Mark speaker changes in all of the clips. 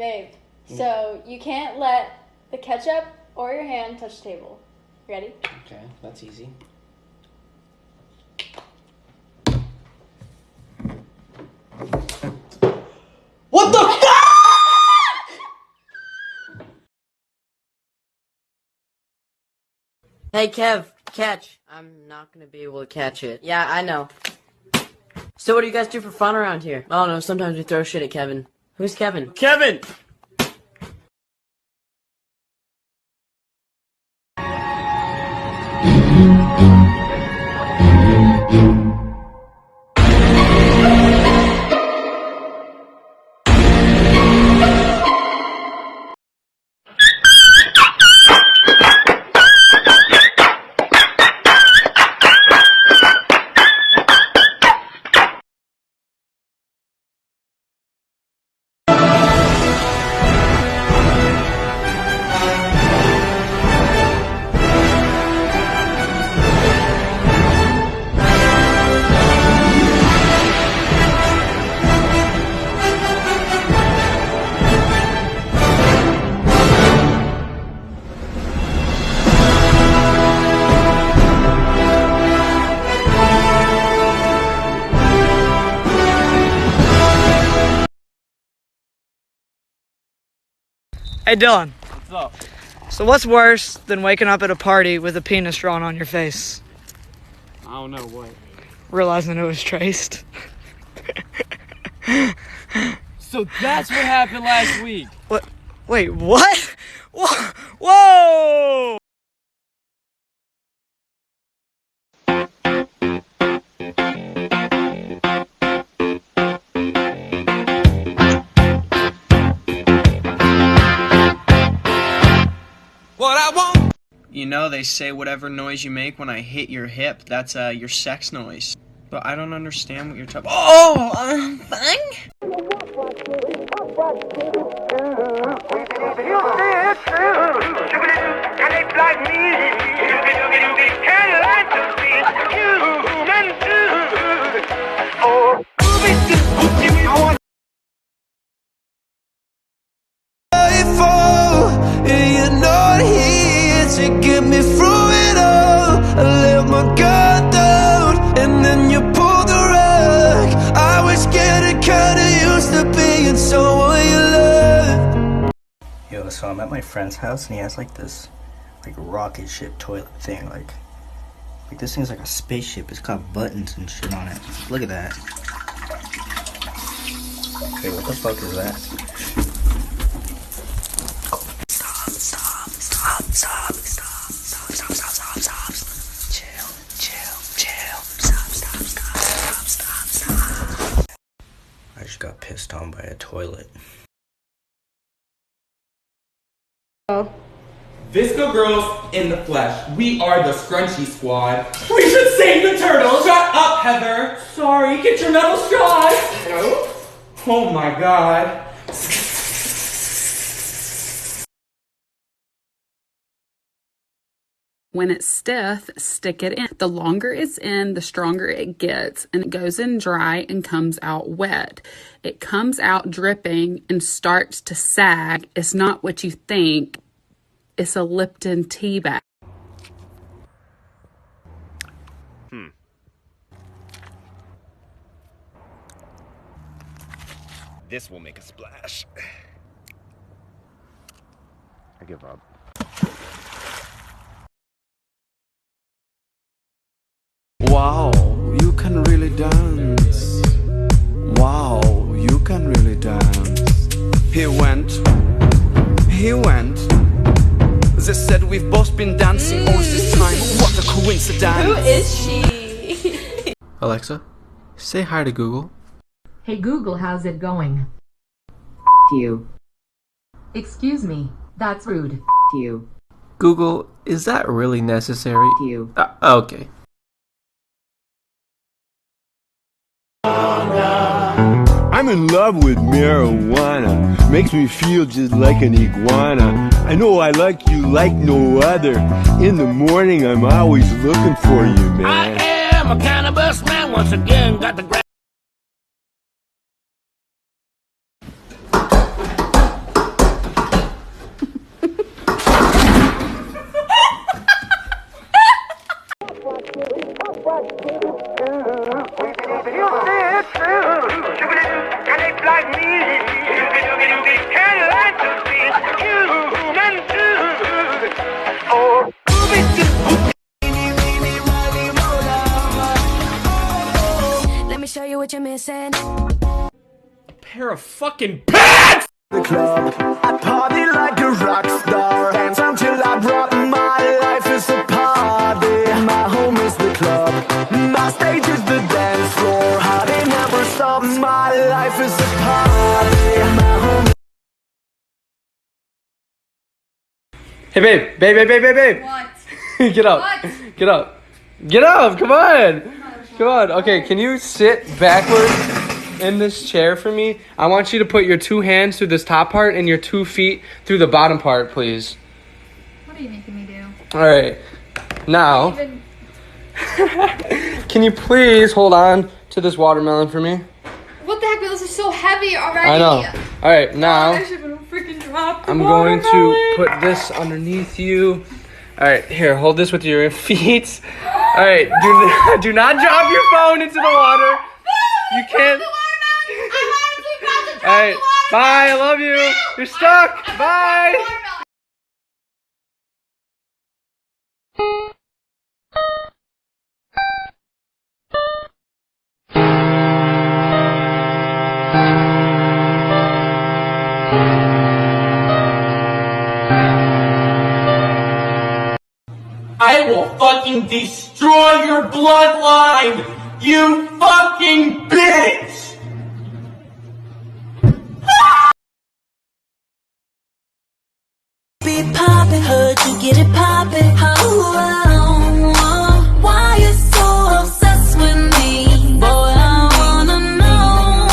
Speaker 1: babe. So you can't let the ketchup or your hand touch the table. Ready?
Speaker 2: Okay, that's easy. What the fuck?
Speaker 3: Hey, Kev, catch. I'm not gonna be able to catch it. Yeah, I know. So what do you guys do for fun around here? I don't know, sometimes we throw shit at Kevin. Who's Kevin? Kevin!
Speaker 4: Hey Dylan.
Speaker 5: What's up?
Speaker 4: So what's worse than waking up at a party with a penis drawn on your face?
Speaker 5: I don't know what.
Speaker 4: Realizing it was traced.
Speaker 5: So that's what happened last week.
Speaker 4: What? Wait, what? Whoa!
Speaker 5: What I want.
Speaker 2: You know, they say whatever noise you make when I hit your hip, that's your sex noise. But I don't understand what you're talking. Oh, thing?
Speaker 6: To get me through it all, I let my guard down, and then you pulled the rug. I was getting kinda used to being someone you love.
Speaker 7: Yo, so I'm at my friend's house and he has like this rocket ship toilet thing, like this thing's like a spaceship. It's got buttons and shit on it. Look at that. Okay, what the fuck is that? Stop. Chill. I just got pissed on by a toilet.
Speaker 8: Visco Girls in the flesh. We are the Scrunchy Squad. We should save the turtles! Shut up, Heather! Sorry, get your metal straws! No? Oh my god.
Speaker 9: When it's stiff, stick it in. The longer it's in, the stronger it gets, and it goes in dry and comes out wet. It comes out dripping and starts to sag. It's not what you think. It's a Lipton tea bag.
Speaker 10: This will make a splash. I give up.
Speaker 6: Wow, you can really dance. Wow, you can really dance. He went. They said we've both been dancing all this time. What a coincidence.
Speaker 1: Who is she?
Speaker 11: Alexa, say hi to Google.
Speaker 12: Hey Google, how's it going?
Speaker 13: You.
Speaker 12: Excuse me, that's rude.
Speaker 13: You.
Speaker 11: Google, is that really necessary?
Speaker 13: You.
Speaker 11: Okay.
Speaker 14: I'm in love with marijuana. Makes me feel just like an iguana. I know I like you like no other. In the morning I'm always looking for you, man.
Speaker 15: I am a cannabis man once again. Got the
Speaker 6: said.
Speaker 8: A pair of fucking pants!
Speaker 6: The club, I party like a rock star. Dance until I drop. My life is a party. My home is the club. My stage is the dance floor. Party never stops. My life is a party. My home.
Speaker 5: Hey, babe.
Speaker 1: What?
Speaker 5: Get up.
Speaker 1: What?
Speaker 5: Get up. Get up. Come on. Come on. Okay, can you sit backwards in this chair for me? I want you to put your 2 hands through this top part and your 2 feet through the bottom part, please.
Speaker 1: What are you making me do?
Speaker 5: All right. Now, can you please hold on to this watermelon for me?
Speaker 1: What the heck? This is so heavy already.
Speaker 5: I know. All right, now
Speaker 1: I should have freaking dropped the
Speaker 5: I'm going to
Speaker 1: watermelon.
Speaker 5: put this underneath you. All right, here, hold this with your feet. All right, do not drop your phone into the water. You can't. All right, bye. I love you. You're stuck. Bye.
Speaker 8: I will fucking destroy your bloodline, you fucking bitch!
Speaker 6: Be poppin', heard you get it poppin'. Why you so obsessed with me? Boy, I wanna know.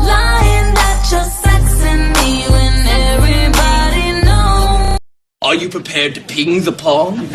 Speaker 6: Lying that you're sexing me when everybody knows.
Speaker 15: Are you prepared to ping the pong?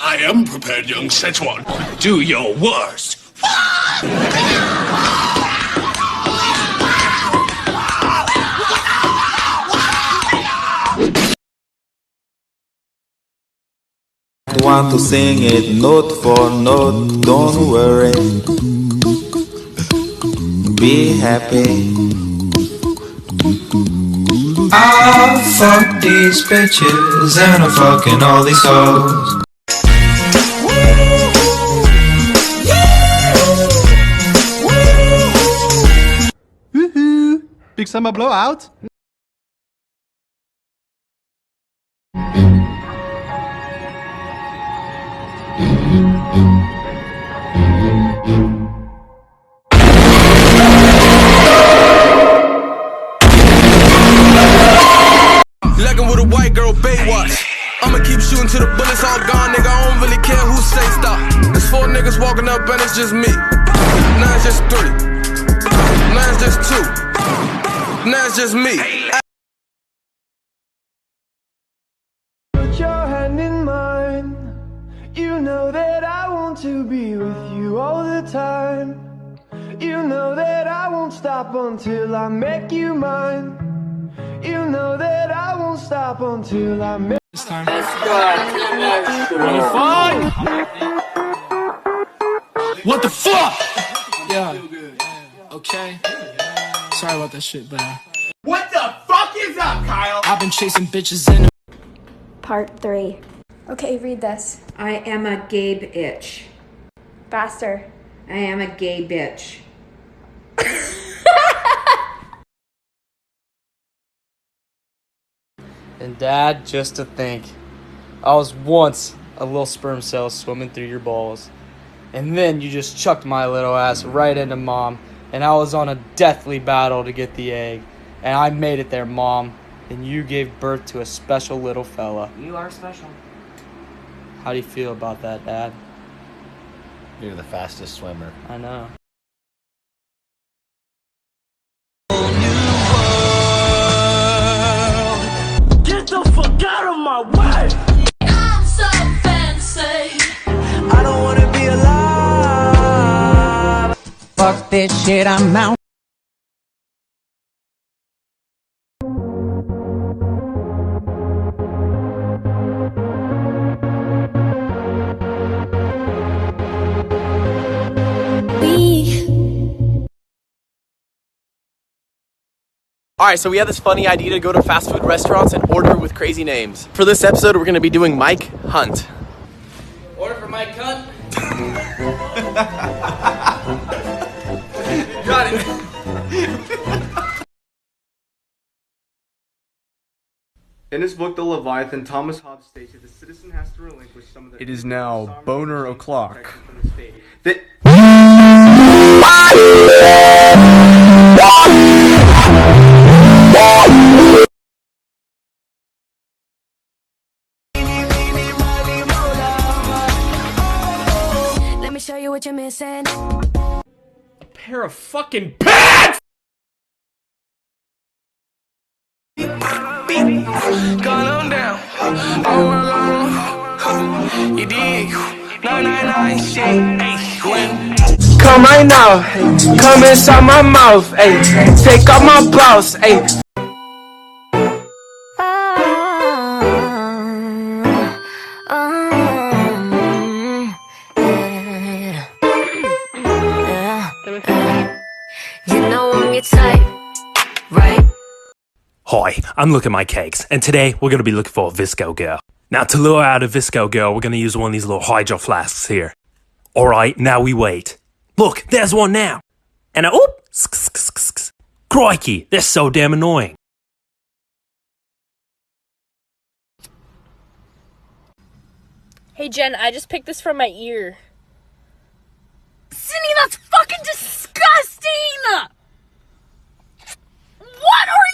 Speaker 15: I am prepared, young Szechuan. Do your worst.
Speaker 16: Want to sing it note for note, don't worry. Be happy.
Speaker 17: I fuck these bitches and I'm fucking all these hoes.
Speaker 18: Woohoo! Big summer blowout?
Speaker 19: Legging with a white girl, Baywatch. I'ma keep shooting till the bullets all gone, nigga. I don't really care who say stop. There's 4 niggas walking up and it's just me. Now it's just 3. Now it's just 2. Now it's just me.
Speaker 6: Put your hand in mine. You know that I want to be with you all the time. You know that I won't stop until I make you mine. You know that I won't stop until I make this time.
Speaker 19: What the fuck?
Speaker 5: Yeah. Okay. Sorry about that shit, but
Speaker 8: What the fuck is up, Kyle?
Speaker 5: I've been chasing bitches in.
Speaker 1: Part 3. Okay, read this.
Speaker 20: I am a gay bitch.
Speaker 1: Faster.
Speaker 20: I am a gay bitch.
Speaker 5: And Dad, just to think, I was once a little sperm cell swimming through your balls. And then you just chucked my little ass right into Mom. And I was on a deathly battle to get the egg. And I made it there, Mom. And you gave birth to a special little fella.
Speaker 3: You are special.
Speaker 5: How do you feel about that, Dad?
Speaker 10: You're the fastest swimmer.
Speaker 5: I know.
Speaker 6: Get the fuck out of my way! I'm so fancy. I don't wanna be alive.
Speaker 21: Fuck this shit, I'm out.
Speaker 22: Alright, so we have this funny idea to go to fast food restaurants and order with crazy names. For this episode, we're going to be doing Mike Hunt.
Speaker 5: Order for Mike Hunt.
Speaker 8: got it.
Speaker 5: In his book, The Leviathan, Thomas Hobbes states that the citizen has to relinquish some of the...
Speaker 2: It is now boner o'clock.
Speaker 4: Let me show you what you're missing.
Speaker 8: A pair of fucking pants!
Speaker 19: Gone on down, all alone. You dig? 999 shit. When
Speaker 6: Come right now, hey. Come inside my mouth, hey. Take off my blouse, hey.
Speaker 4: You know I'm your type, right?
Speaker 23: Hi, I'm Look at My Cakes, and today we're going to be looking for a Visco girl. Now, to lure out a Visco girl, we're going to use one of these little hydro flasks here. Alright, now we wait. Look, there's one now! And crikey, they're so damn annoying.
Speaker 24: Hey Jen, I just picked this from my ear.
Speaker 25: Cindy, that's fucking disgusting! What are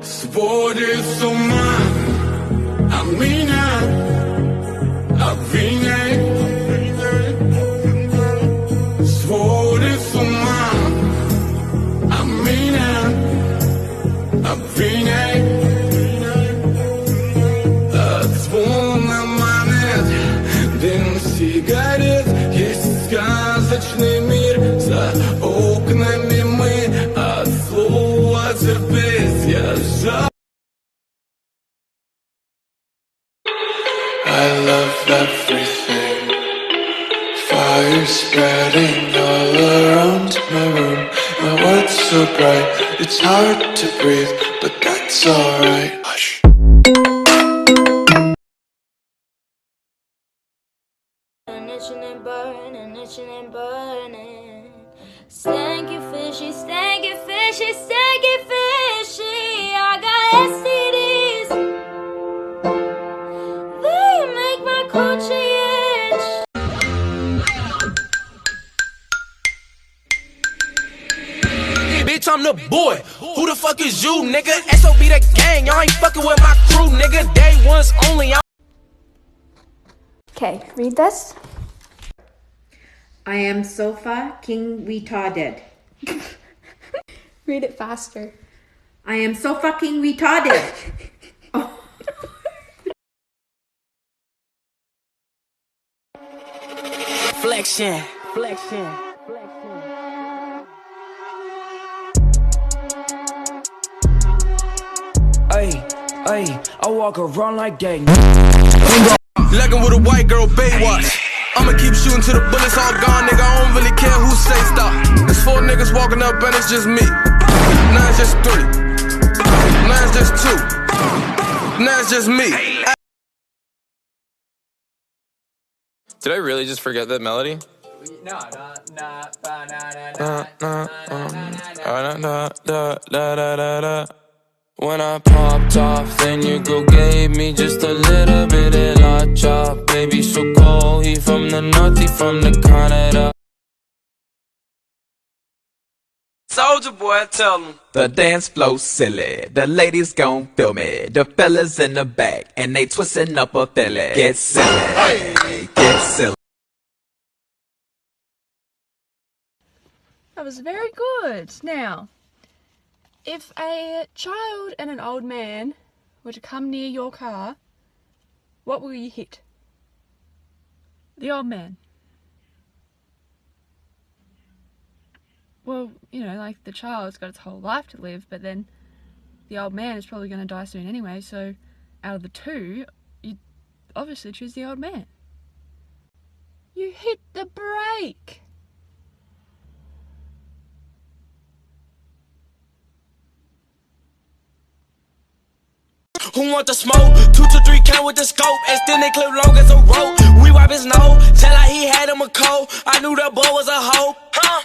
Speaker 19: Сводит с ума, а меня обвиняй. Сводит с ума, а меня обвиняй. От звона монет, дым сигарет, есть сказочный мир. За окнами мы от слова терпеть я жал. I love everything. Fire spreading all around my room. My world's so bright, it's hard to breathe, but that's alright. Hush.
Speaker 4: Itching and burning, itching and burning. Stanky fishy, stanky fishy, stanky fishy. I got STDs. They make my coochie itch.
Speaker 19: Bitch, I'm the boy. Who the fuck is you, nigga? SOB the gang. Y'all ain't fucking with my crew, nigga. Day ones only.
Speaker 1: Okay, read this.
Speaker 20: I am sofa king retarded.
Speaker 1: Read it faster.
Speaker 20: I am so fucking retarded.
Speaker 19: Flexion.
Speaker 26: Ay, I walk around like that.
Speaker 19: Legging with a white girl, Baywatch. I'ma keep shooting till the bullets all gone, nigga. I don't really care who say stop. There's 4 niggas walking up and it's just me. Now it's just 3. Now it's just 2. Now it's just me.
Speaker 27: Did I really just forget that melody?
Speaker 17: When I popped off, then your girl gave me just a little bit of la chop. Baby, so cold, he from the north, he from the Canada.
Speaker 28: Soldier boy, tell him. The dance flow silly, the ladies gon' feel me. The fellas in the back, and they twisting up a filly. Get silly, get silly.
Speaker 29: That was very good. Now, if a child and an old man were to come near your car, what will you hit? The old man. well, you know, like the child's got its whole life to live, but then the old man is probably going to die soon anyway, so out of the two, you obviously choose the old man. You hit the brake!
Speaker 26: Who want the smoke? 2 to 3 count with the scope. Extended clip long as a rope. We wipe his nose. Tell like he had him a cold. I knew that boy was a hoe. Huh?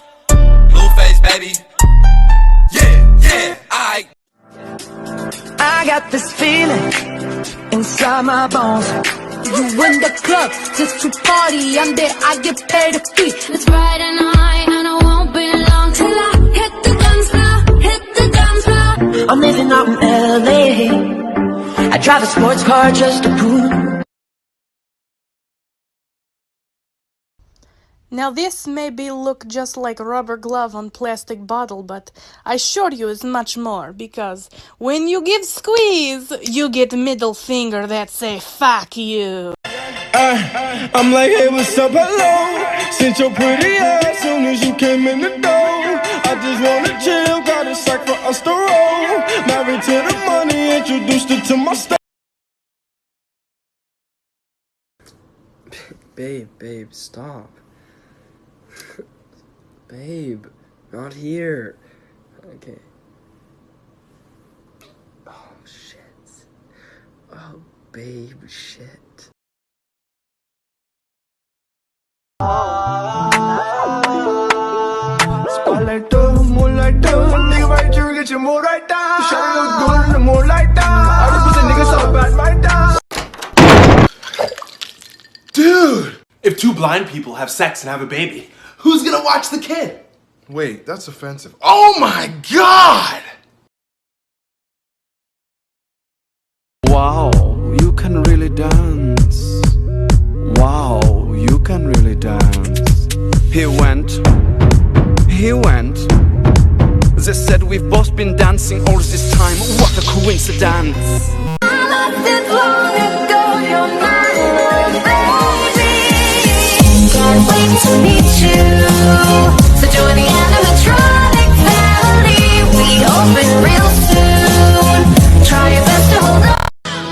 Speaker 28: Blueface, baby. Yeah,
Speaker 21: I got this feeling inside my bones. You in the club just to party. I'm there, I get paid a fee.
Speaker 4: It's Friday night and I won't be long till I hit the dance floor, hit the dance floor.
Speaker 21: I'm living out in LA. I drive a sports car just to prove.
Speaker 7: Now this maybe look just like a rubber glove on plastic bottle, but I assure you it's much more, because when you give squeeze, you get middle finger that say fuck you.
Speaker 6: I'm like, hey, what's up, hello? Since your pretty ass soon as you came in the door. I just wanna chill, got a sack for us to roll. Married to the money, introduced her to my stuff.
Speaker 5: Babe, stop. Babe, not here. Okay. Oh, shit. Oh, babe, shit.
Speaker 6: Spotlight up, moonlight up. Nigga right here, get your mood right down. Shawty look good in the moonlight down. All the pussy niggas all bad right down.
Speaker 9: Dude! If two blind people have sex and have a baby, who's gonna watch the kid?
Speaker 11: Wait, that's offensive. Oh my god!
Speaker 21: Wow, you can really dance. Wow, you can really dance. He went. They said we've both been dancing all this time. What a coincidence.
Speaker 4: I loved it long ago, you're my little baby. Can't wait to meet you. So join the animatronic family. We open real soon. Try your best to hold on.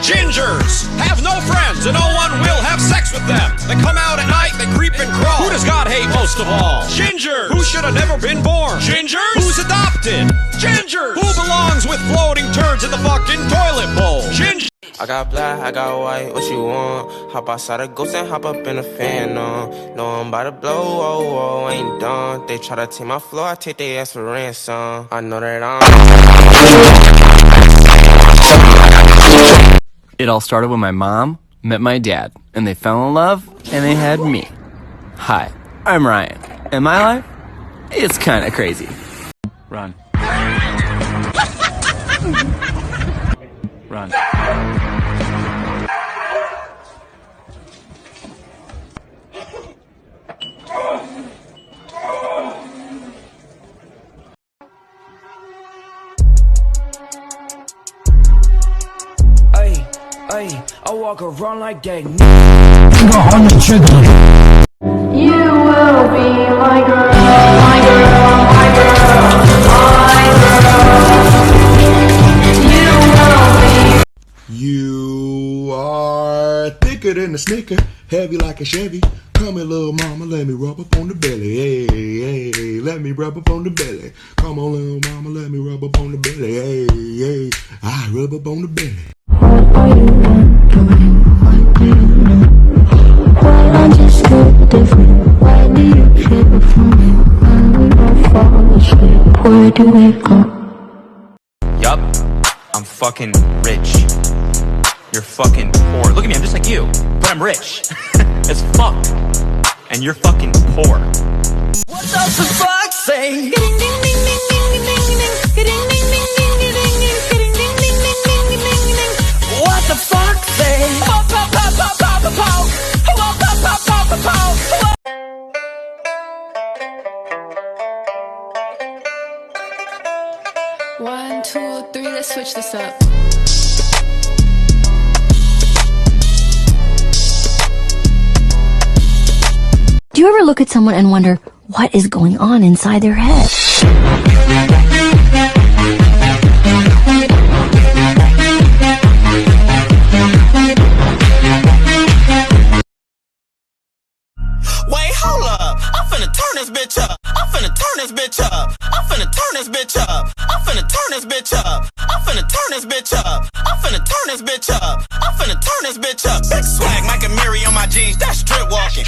Speaker 12: Gingers have no friends and no one will have sex with them. They come out at night, they creep and crawl. Who does God hate most of all? Gingers. Who should have never been born? Gingers. Who's adopted? Gingers. Who belongs with floating turds in the fucking toilet bowl? Gingers.
Speaker 28: I got black, I got white, what you want? Hop outside a ghost and hop up in a fan, no I'm about to blow, oh, ain't done. They try to take my flow, I take their ass for ransom. I know that
Speaker 13: It all started when my mom met my dad, and they fell in love, and they had me. Hi, I'm Ryan, and my life, it's kinda crazy. Run. Run.
Speaker 26: Ay, I walk around like that
Speaker 21: Finger on the trigger.
Speaker 4: You will be my girl, my girl, my girl, my girl. You will be.
Speaker 11: You are thicker than a Snicker, heavy like a Chevy. Come here, little mama, let me rub up on the belly. Hey, hey, let me rub up on the belly. Come on, little mama, let me rub up on the belly. Hey, hey, I rub up on the belly.
Speaker 4: What are you doing? What do you know? Why aren't you still different? Why do you care for me? When we both fall asleep, where do we go?
Speaker 28: Yup, I'm fucking rich. You're fucking poor. Look at me, I'm just like you, but I'm rich as fuck. And you're fucking poor.
Speaker 21: What does the fuck say? What the fuck say?
Speaker 29: One, two, three, let's switch this up.
Speaker 14: Do you ever look at someone and wonder what is going on inside their head?
Speaker 26: this bitch up. I'm finna turn this bitch up. I'm finna turn this bitch up. I'm finna turn this bitch up. I'm finna turn this bitch up. Big swag, Mike and Mary on my jeans, that's strip walking.